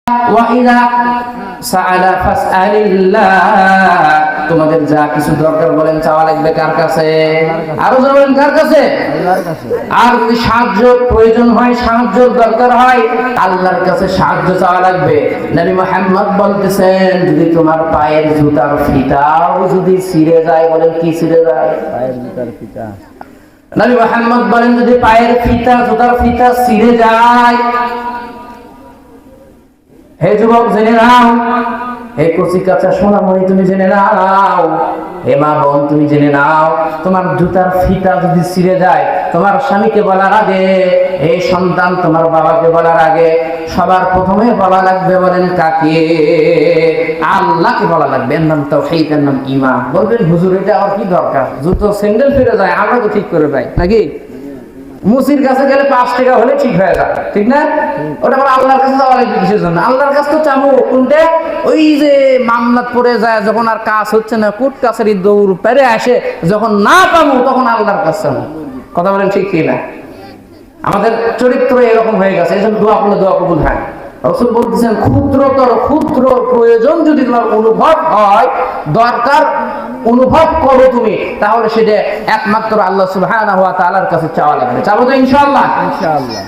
ওয়াইদা সাআলা ফাসআলিল্লাহ, তোমাদের যা কিছু দরকার বলেন চাওয়া লাগবে কার কাছে? আরো বলেন কার কাছে? আল্লাহর কাছে। আর যদি সাহায্য প্রয়োজন হয়, সাহায্যের দরকার হয়, আল্লাহর কাছে সাহায্য চাওয়া লাগবে। নবী মুহাম্মদ বলতেছেন, যদি তোমার পায়ের জুতার ফিতাও যদি ছিঁড়ে যায়, বলেন কি ছিঁড়ে যায়? পায়ের জুতার ফিতা। নবী মুহাম্মদ বলেন, যদি পায়ের ফিতা, জুতার ফিতা ছিঁড়ে যায়, হে যুবক জেনে নাও, হে কচি কাঁচা সোনামণি তুমি জেনে নাও, হে মা বোন তুমি জেনে নাও, তোমার জুতার ফিতা যদি ছিঁড়ে যায়, তোমার স্বামীকে বলার আগে, এই সন্তান তোমার বাবাকে বলার আগে সবার প্রথমে বলা লাগবে, বলেন কাকে? আল্লাহকে বলা লাগবে। এর নাম তাওহীদ, এর নাম ঈমান। বলবেন হুজুর এটা আর কি দরকার? জুতো স্যান্ডেল ফিরে যায়, আমরা তো ঠিক করে পাই নাকি? মুসির কাছে গেলে 5 টাকা হলে ঠিক হয়ে যায়, ঠিক না? ওটা আবার আল্লাহর কাছে যাওয়া লাগবে কিসের জন্য? আল্লাহর কাছে তো চামো কোনটা? ওই যে মামলাত পড়ে যায়, যখন আর কাজ হচ্ছে না, কোর্ট কাছারি দৌড় পেরে আসে, যখন না পাবো তখন আল্লাহর কাছে চামো। কথা বলেন ঠিক কি না? আমাদের চরিত্র এরকম হয়ে গেছে, এই জন্য দোয়া করলে দোয়া কবুল হয়। রাসূল বলতেছেন, ক্ষুদ্র প্রয়োজন যদি তোমার অনুভব হয়, দরকার অনুভব করো তুমি, তাহলে সেটা একমাত্র আল্লাহ সুবহানাহু ওয়া তাআলার কাছে চাওয়া লাগবে। চাবো তো ইনশাআল্লাহ? ইনশাআল্লাহ।